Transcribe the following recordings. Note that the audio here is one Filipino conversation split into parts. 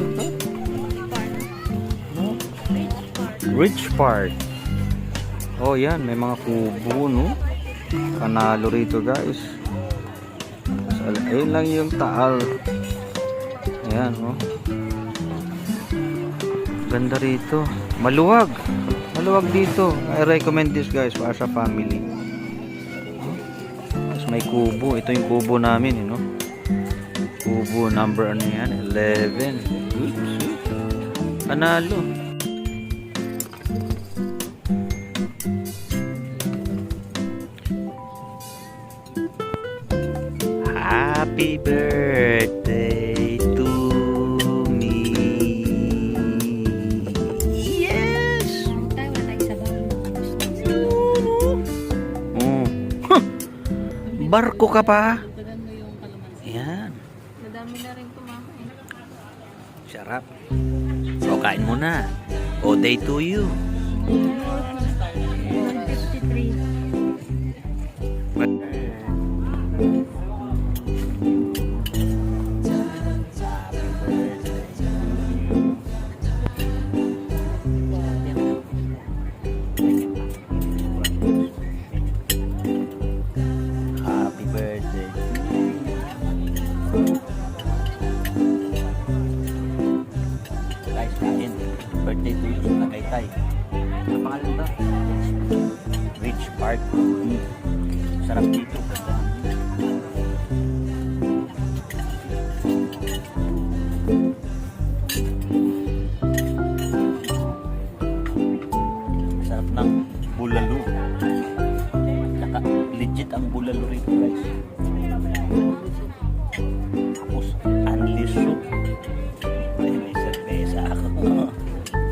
tawag to? No? Ridge Park. Oh yan, may mga kubo, no? Panalo rito guys. Ayun lang yung Taal. Ayan, oh. Ganda rito. Maluwag. Maluwag dito. I recommend this guys para sa family. Tapos may kubo. Ito yung kubo namin, you know. Kubo number ano yan? 11. Oops. Panalo. Happy birthday to me. Yes! Oh. Barko ka pa? Yan. Madami na rin kumakain. Sarap. O, kain mo na. O, day to you. 153. Happy birthday. Guys, kain. Birthday to you sa Tagaytay. Ano pangalan ba? Ridge Park. Sarap dito. Sarap ng bulalo. Saka legit ang bulalo rito guys. Tapos anliso. May cerveza ako.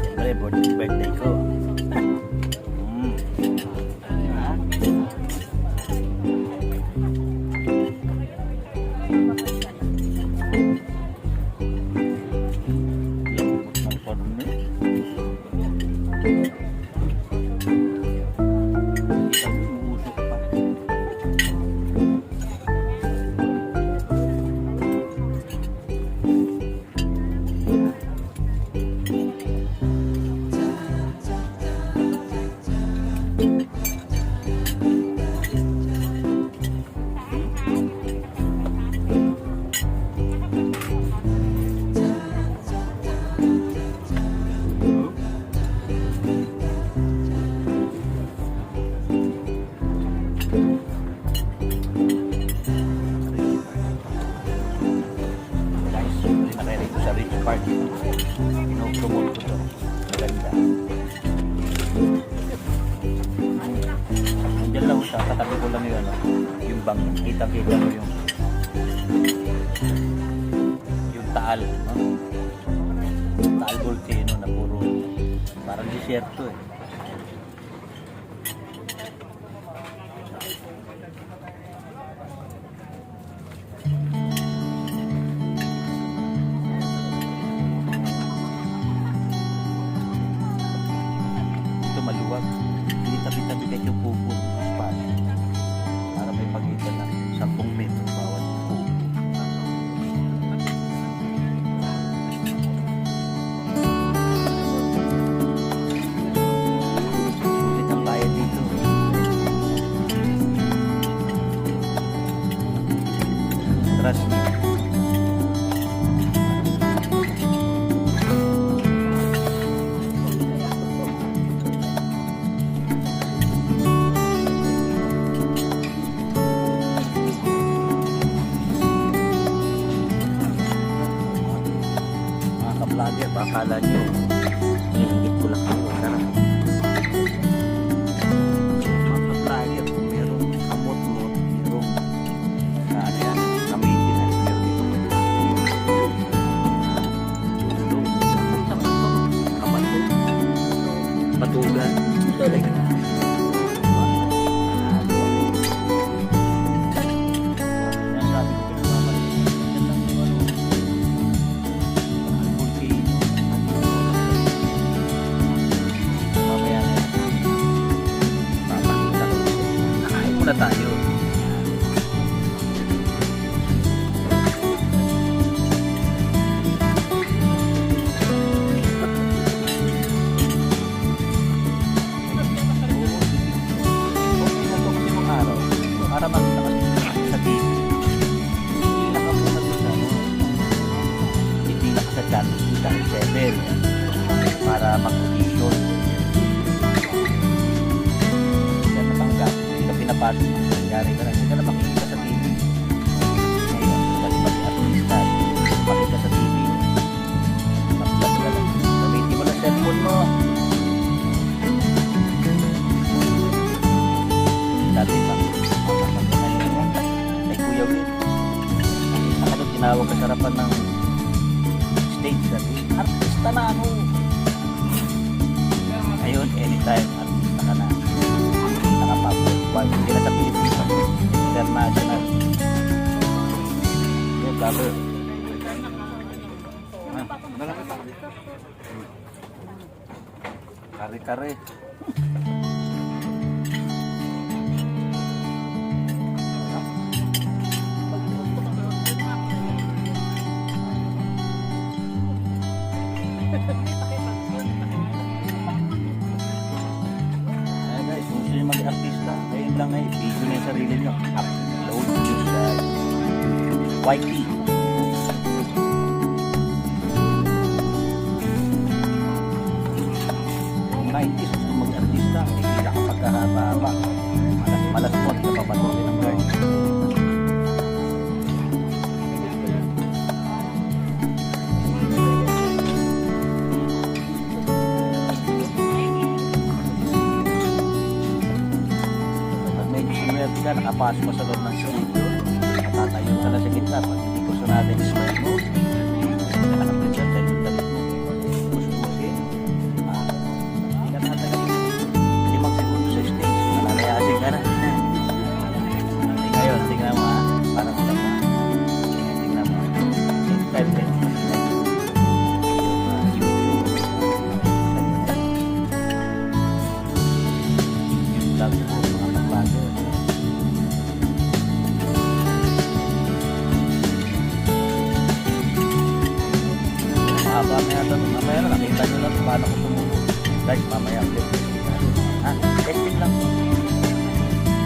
Siyempre birthday ko. Party. Pinopromote ko to. Maganda. Nandiyan lang siya. Katabi ko lang yun. Yung bang kita-kita mo yung Taal. No? Taal volcano na puro parang desierto eh. Maluwag. Hindi tabi-tabi kahit yung kubo ng spasyo. Para may pagitan ng 10 metro bawat kubo. Sulit ang bayad dito. Trust me. Vlogger, bakala nyo hingit ko lang ako. Sarap mga vlogger, merong kamot-mot, merong ano yan, na-maintenance, meron dito patugan talaga. Na tayo. papasok mo. Nangyari ka lang. Hindi ka na makikita sa TV. Ngayon, kasi pati artista, makikita sa TV. Mag-vlog ka lang. Gamitin mo lang cellphone mo. Dati pa. Ay Kuya Will. Nakita ko tinawag ka sa harapan ng stage. Sabi, artista na ako. Ngayon, anytime, artista ka na. Nakapag-work. Hindi na sa Pilipinas. International. Yung cover. Kare-kare. Ay guys, kung gusto nyo maging artista, ngayon lang ay video na yung sarili nyo. Upload nyo sa YT. Kung 90s, gusto maging artista, hindi ka pagkahaba-haba. Malas mo, hindi ka papatuloy ng girl. Ka, nakapasok mo sa loob ng studio, natatayo ka na sa gitna, pag hindi gusto natin smile mo, nakaprepare tayo yung damit mo, gusto-gusin, hindi ka natatayo, 5 segundo sa stage, nalalayasin ka na. Ngayon, tingnan mo ha, parang lang mo, tingnan mo, time din, yung YouTube, mga vlogger. Mamaya na, nakita nyo lang paano ko tumulong. Guys, mamaya ulit.